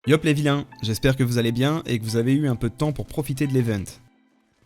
Yop les vilains, j'espère que vous allez bien et que vous avez eu un peu de temps pour profiter de l'event.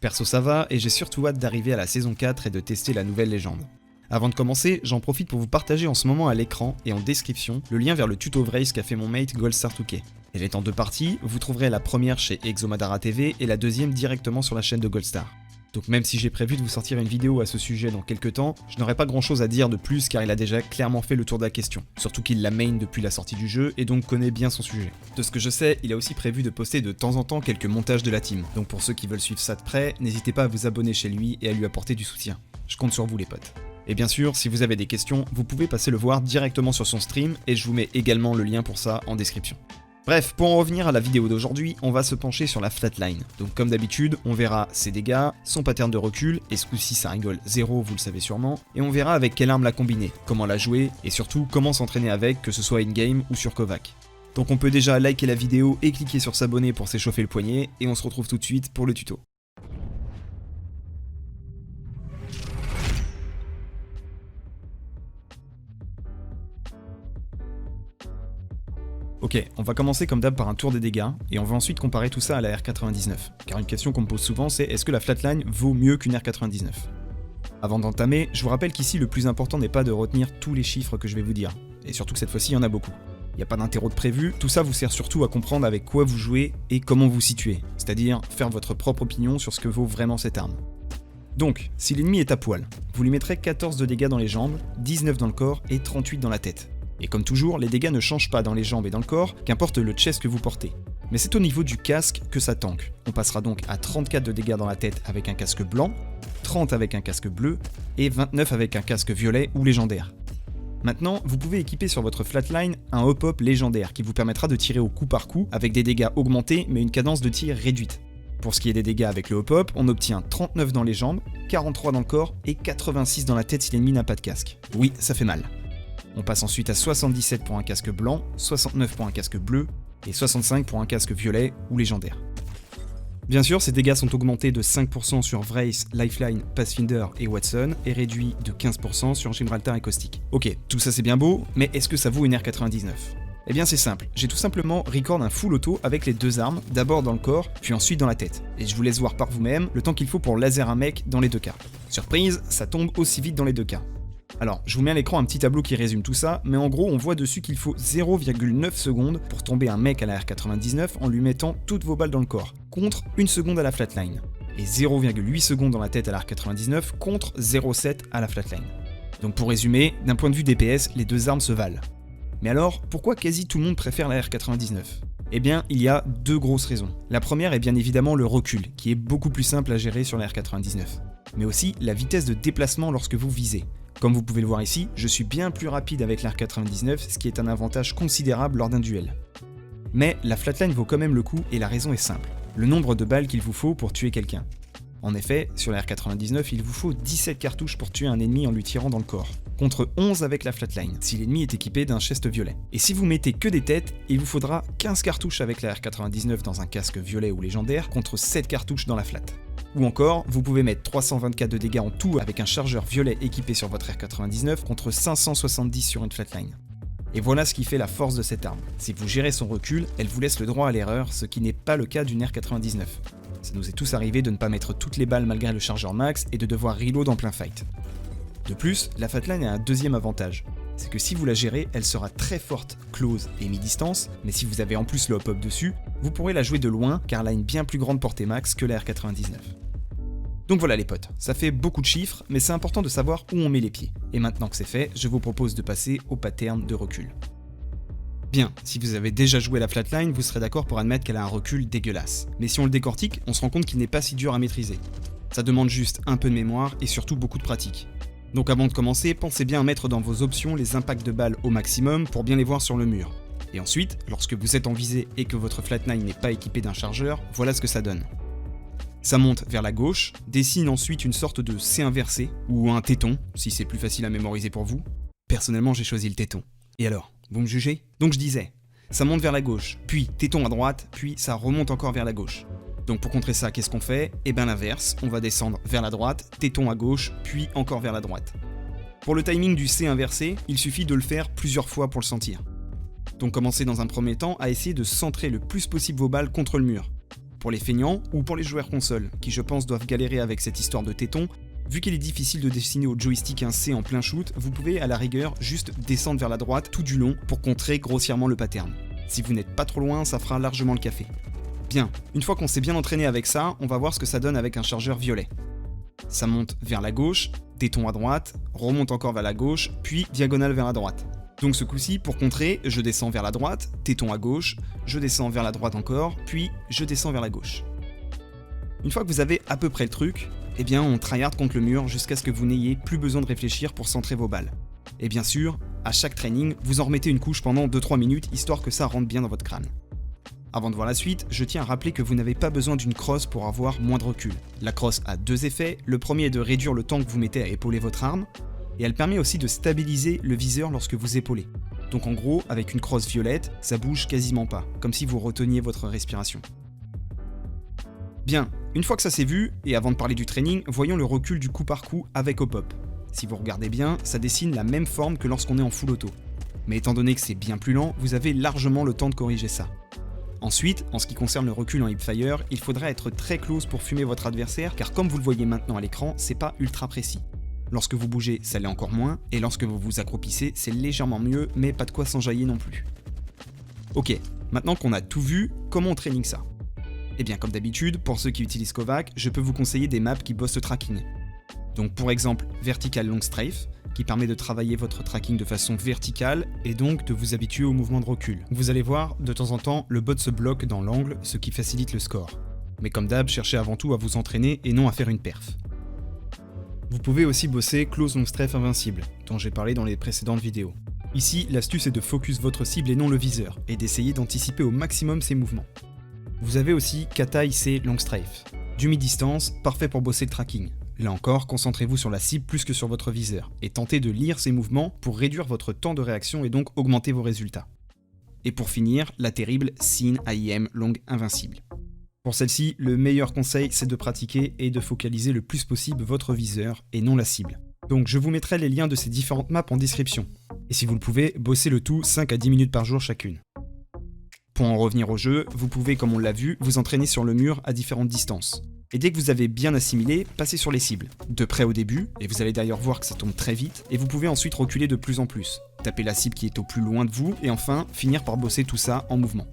Perso ça va et j'ai surtout hâte d'arriver à la saison 4 et de tester la nouvelle légende. Avant de commencer, j'en profite pour vous partager en ce moment à l'écran et en description le lien vers le tuto Vrace qu'a fait mon mate Goldstar2K. Elle est en deux parties, vous trouverez la première chez Exomadara TV et la deuxième directement sur la chaîne de Goldstar. Donc même si j'ai prévu de vous sortir une vidéo à ce sujet dans quelques temps, je n'aurai pas grand chose à dire de plus car il a déjà clairement fait le tour de la question. Surtout qu'il la main depuis la sortie du jeu et donc connaît bien son sujet. De ce que je sais, il a aussi prévu de poster de temps en temps quelques montages de la team. Donc pour ceux qui veulent suivre ça de près, n'hésitez pas à vous abonner chez lui et à lui apporter du soutien. Je compte sur vous les potes. Et bien sûr, si vous avez des questions, vous pouvez passer le voir directement sur son stream et je vous mets également le lien pour ça en description. Bref, pour en revenir à la vidéo d'aujourd'hui, on va se pencher sur la flatline. Donc comme d'habitude, on verra ses dégâts, son pattern de recul, et ce coup-ci ça rigole 0, vous le savez sûrement, et on verra avec quelle arme la combiner, comment la jouer, et surtout comment s'entraîner avec, que ce soit in-game ou sur Kovac. Donc on peut déjà liker la vidéo et cliquer sur s'abonner pour s'échauffer le poignet, et on se retrouve tout de suite pour le tuto. Ok, on va commencer comme d'hab par un tour des dégâts, et on va ensuite comparer tout ça à la R99. Car une question qu'on me pose souvent c'est est-ce que la flatline vaut mieux qu'une R99 ? Avant d'entamer, je vous rappelle qu'ici le plus important n'est pas de retenir tous les chiffres que je vais vous dire, et surtout que cette fois-ci il y en a beaucoup. Il n'y a pas d'interro de prévu, tout ça vous sert surtout à comprendre avec quoi vous jouez et comment vous situez, c'est-à-dire faire votre propre opinion sur ce que vaut vraiment cette arme. Donc, si l'ennemi est à poil, vous lui mettrez 14 de dégâts dans les jambes, 19 dans le corps et 38 dans la tête. Et comme toujours, les dégâts ne changent pas dans les jambes et dans le corps, qu'importe le chest que vous portez. Mais c'est au niveau du casque que ça tank. On passera donc à 34 de dégâts dans la tête avec un casque blanc, 30 avec un casque bleu, et 29 avec un casque violet ou légendaire. Maintenant, vous pouvez équiper sur votre flatline un hop-hop légendaire qui vous permettra de tirer au coup par coup avec des dégâts augmentés mais une cadence de tir réduite. Pour ce qui est des dégâts avec le hop-hop, on obtient 39 dans les jambes, 43 dans le corps et 86 dans la tête si l'ennemi n'a pas de casque. Oui, ça fait mal. On passe ensuite à 77 pour un casque blanc, 69 pour un casque bleu, et 65 pour un casque violet ou légendaire. Bien sûr, ces dégâts sont augmentés de 5% sur Vrace, Lifeline, Pathfinder et Watson, et réduits de 15% sur Gibraltar et Caustic. Ok, tout ça c'est bien beau, mais est-ce que ça vaut une R99 ? Eh bien c'est simple, j'ai tout simplement record un full auto avec les deux armes, d'abord dans le corps, puis ensuite dans la tête. Et je vous laisse voir par vous-même le temps qu'il faut pour laser un mec dans les deux cas. Surprise, ça tombe aussi vite dans les deux cas. Alors, je vous mets à l'écran un petit tableau qui résume tout ça, mais en gros, on voit dessus qu'il faut 0,9 secondes pour tomber un mec à la R99 en lui mettant toutes vos balles dans le corps, contre 1 seconde à la flatline, et 0,8 secondes dans la tête à la R99 contre 0,7 à la flatline. Donc pour résumer, d'un point de vue DPS, les deux armes se valent. Mais alors, pourquoi quasi tout le monde préfère la R99 ? Eh bien, il y a deux grosses raisons. La première est bien évidemment le recul, qui est beaucoup plus simple à gérer sur la R99, mais aussi la vitesse de déplacement lorsque vous visez. Comme vous pouvez le voir ici, je suis bien plus rapide avec la R99, ce qui est un avantage considérable lors d'un duel. Mais la flatline vaut quand même le coup et la raison est simple, le nombre de balles qu'il vous faut pour tuer quelqu'un. En effet, sur la R99, il vous faut 17 cartouches pour tuer un ennemi en lui tirant dans le corps, contre 11 avec la flatline, si l'ennemi est équipé d'un chest violet. Et si vous mettez que des têtes, il vous faudra 15 cartouches avec la R99 dans un casque violet ou légendaire, contre 7 cartouches dans la flat. Ou encore, vous pouvez mettre 324 de dégâts en tout avec un chargeur violet équipé sur votre R99 contre 570 sur une flatline. Et voilà ce qui fait la force de cette arme. Si vous gérez son recul, elle vous laisse le droit à l'erreur, ce qui n'est pas le cas d'une R99. Ça nous est tous arrivé de ne pas mettre toutes les balles malgré le chargeur max et de devoir reload en plein fight. De plus, la flatline a un deuxième avantage. C'est que si vous la gérez, elle sera très forte close et mi-distance, mais si vous avez en plus le hop-up dessus, vous pourrez la jouer de loin car elle a une bien plus grande portée max que la R99. Donc voilà les potes, ça fait beaucoup de chiffres, mais c'est important de savoir où on met les pieds. Et maintenant que c'est fait, je vous propose de passer au pattern de recul. Bien, si vous avez déjà joué la flatline, vous serez d'accord pour admettre qu'elle a un recul dégueulasse. Mais si on le décortique, on se rend compte qu'il n'est pas si dur à maîtriser. Ça demande juste un peu de mémoire et surtout beaucoup de pratique. Donc avant de commencer, pensez bien à mettre dans vos options les impacts de balles au maximum pour bien les voir sur le mur. Et ensuite, lorsque vous êtes en visée et que votre flatline n'est pas équipée d'un chargeur, voilà ce que ça donne. Ça monte vers la gauche, dessine ensuite une sorte de C inversé, ou un téton, si c'est plus facile à mémoriser pour vous. Personnellement, j'ai choisi le téton. Et alors, vous me jugez ? Donc je disais, ça monte vers la gauche, puis téton à droite, puis ça remonte encore vers la gauche. Donc pour contrer ça, qu'est-ce qu'on fait ? Eh ben l'inverse, on va descendre vers la droite, téton à gauche, puis encore vers la droite. Pour le timing du C inversé, il suffit de le faire plusieurs fois pour le sentir. Donc commencez dans un premier temps à essayer de centrer le plus possible vos balles contre le mur. Pour les feignants ou pour les joueurs console, qui je pense doivent galérer avec cette histoire de téton, vu qu'il est difficile de dessiner au joystick un C en plein shoot, vous pouvez à la rigueur juste descendre vers la droite tout du long pour contrer grossièrement le pattern. Si vous n'êtes pas trop loin, ça fera largement le café. Bien, une fois qu'on s'est bien entraîné avec ça, on va voir ce que ça donne avec un chargeur violet. Ça monte vers la gauche, téton à droite, remonte encore vers la gauche, puis diagonale vers la droite. Donc ce coup-ci, pour contrer, je descends vers la droite, téton à gauche, je descends vers la droite encore, puis je descends vers la gauche. Une fois que vous avez à peu près le truc, eh bien on tryhard contre le mur jusqu'à ce que vous n'ayez plus besoin de réfléchir pour centrer vos balles. Et bien sûr, à chaque training, vous en remettez une couche pendant 2-3 minutes, histoire que ça rentre bien dans votre crâne. Avant de voir la suite, je tiens à rappeler que vous n'avez pas besoin d'une crosse pour avoir moins de recul. La crosse a deux effets, le premier est de réduire le temps que vous mettez à épauler votre arme, et elle permet aussi de stabiliser le viseur lorsque vous épaulez. Donc en gros, avec une crosse violette, ça bouge quasiment pas, comme si vous reteniez votre respiration. Bien, une fois que ça s'est vu, et avant de parler du training, voyons le recul du coup par coup avec hop-hop. Si vous regardez bien, ça dessine la même forme que lorsqu'on est en full auto. Mais étant donné que c'est bien plus lent, vous avez largement le temps de corriger ça. Ensuite, en ce qui concerne le recul en hipfire, il faudra être très close pour fumer votre adversaire, car comme vous le voyez maintenant à l'écran, c'est pas ultra précis. Lorsque vous bougez, ça l'est encore moins, et lorsque vous vous accroupissez, c'est légèrement mieux, mais pas de quoi s'enjailler non plus. Ok, maintenant qu'on a tout vu, comment on training ça ? Eh bien comme d'habitude, pour ceux qui utilisent Kovac, je peux vous conseiller des maps qui bossent le tracking. Donc pour exemple, Vertical Long Strafe, qui permet de travailler votre tracking de façon verticale et donc de vous habituer au mouvement de recul. Vous allez voir, de temps en temps, le bot se bloque dans l'angle, ce qui facilite le score. Mais comme d'hab, cherchez avant tout à vous entraîner et non à faire une perf. Vous pouvez aussi bosser Close Long Strafe Invincible, dont j'ai parlé dans les précédentes vidéos. Ici, l'astuce est de focus votre cible et non le viseur, et d'essayer d'anticiper au maximum ses mouvements. Vous avez aussi Kata IC Long Strafe. Du mi-distance, parfait pour bosser le tracking. Là encore, concentrez-vous sur la cible plus que sur votre viseur, et tentez de lire ses mouvements pour réduire votre temps de réaction et donc augmenter vos résultats. Et pour finir, la terrible Sin AIM Long Invincible. Pour celle-ci, le meilleur conseil c'est de pratiquer et de focaliser le plus possible votre viseur et non la cible. Donc je vous mettrai les liens de ces différentes maps en description. Et si vous le pouvez, bossez le tout 5 à 10 minutes par jour chacune. Pour en revenir au jeu, vous pouvez, comme on l'a vu, vous entraîner sur le mur à différentes distances. Et dès que vous avez bien assimilé, passez sur les cibles. De près au début, et vous allez d'ailleurs voir que ça tombe très vite, et vous pouvez ensuite reculer de plus en plus. Taper la cible qui est au plus loin de vous, et enfin, finir par bosser tout ça en mouvement.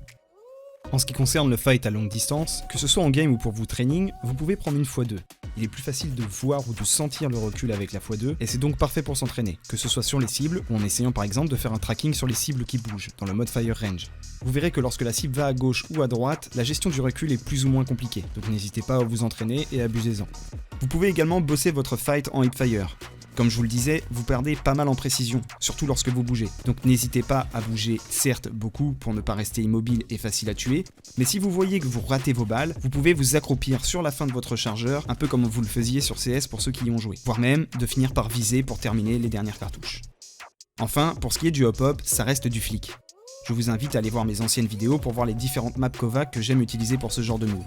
En ce qui concerne le fight à longue distance, que ce soit en game ou pour vous training, vous pouvez prendre une x2. Il est plus facile de voir ou de sentir le recul avec la x2, et c'est donc parfait pour s'entraîner, que ce soit sur les cibles, ou en essayant par exemple de faire un tracking sur les cibles qui bougent, dans le mode Fire Range. Vous verrez que lorsque la cible va à gauche ou à droite, la gestion du recul est plus ou moins compliquée, donc n'hésitez pas à vous entraîner et abusez-en. Vous pouvez également bosser votre fight en hipfire. Comme je vous le disais, vous perdez pas mal en précision, surtout lorsque vous bougez. Donc n'hésitez pas à bouger, certes beaucoup pour ne pas rester immobile et facile à tuer, mais si vous voyez que vous ratez vos balles, vous pouvez vous accroupir sur la fin de votre chargeur, un peu comme vous le faisiez sur CS pour ceux qui y ont joué, voire même de finir par viser pour terminer les dernières cartouches. Enfin, pour ce qui est du hop-hop, ça reste du flic. Je vous invite à aller voir mes anciennes vidéos pour voir les différentes maps Kovac que j'aime utiliser pour ce genre de move.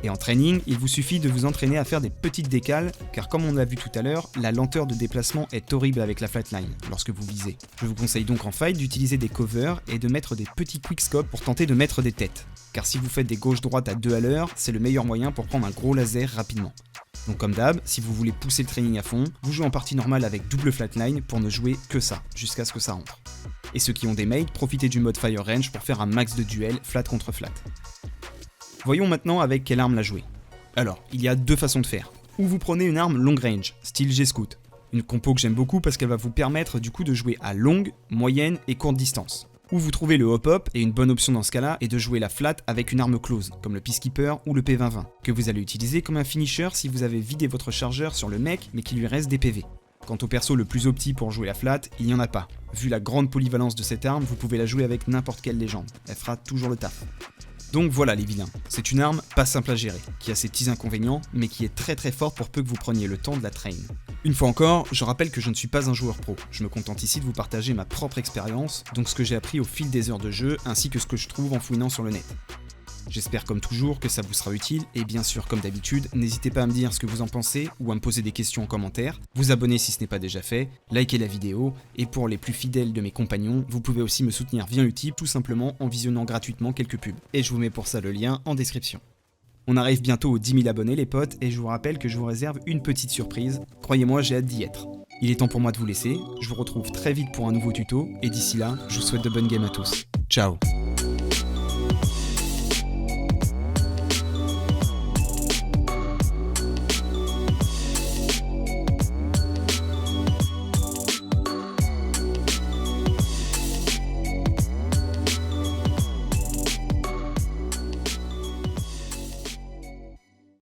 Et en training, il vous suffit de vous entraîner à faire des petites décales, car comme on l'a vu tout à l'heure, la lenteur de déplacement est horrible avec la flatline, lorsque vous visez. Je vous conseille donc en fight d'utiliser des covers et de mettre des petits quickscopes pour tenter de mettre des têtes. Car si vous faites des gauche-droite à 2 à l'heure, c'est le meilleur moyen pour prendre un gros laser rapidement. Donc comme d'hab, si vous voulez pousser le training à fond, vous jouez en partie normale avec double flatline pour ne jouer que ça, jusqu'à ce que ça rentre. Et ceux qui ont des mates, profitez du mode Fire Range pour faire un max de duels flat contre flat. Voyons maintenant avec quelle arme la jouer. Alors, il y a deux façons de faire. Ou vous prenez une arme long range, style G-Scout. Une compo que j'aime beaucoup parce qu'elle va vous permettre du coup de jouer à longue, moyenne et courte distance. Ou vous trouvez le hop-hop, et une bonne option dans ce cas-là est de jouer la flat avec une arme close, comme le Peacekeeper ou le P2020, que vous allez utiliser comme un finisher si vous avez vidé votre chargeur sur le mec mais qu'il lui reste des PV. Quant au perso le plus opti pour jouer la flat, il n'y en a pas. Vu la grande polyvalence de cette arme, vous pouvez la jouer avec n'importe quelle légende, elle fera toujours le taf. Donc voilà les vilains, c'est une arme pas simple à gérer, qui a ses petits inconvénients, mais qui est très forte pour peu que vous preniez le temps de la train. Une fois encore, je rappelle que je ne suis pas un joueur pro, je me contente ici de vous partager ma propre expérience, donc ce que j'ai appris au fil des heures de jeu, ainsi que ce que je trouve en fouinant sur le net. J'espère comme toujours que ça vous sera utile, et bien sûr comme d'habitude, n'hésitez pas à me dire ce que vous en pensez ou à me poser des questions en commentaire, vous abonner si ce n'est pas déjà fait, liker la vidéo, et pour les plus fidèles de mes compagnons, vous pouvez aussi me soutenir via Utip tout simplement en visionnant gratuitement quelques pubs. Et je vous mets pour ça le lien en description. On arrive bientôt aux 10 000 abonnés les potes, et je vous rappelle que je vous réserve une petite surprise, croyez-moi j'ai hâte d'y être. Il est temps pour moi de vous laisser, je vous retrouve très vite pour un nouveau tuto, et d'ici là, je vous souhaite de bonnes games à tous. Ciao.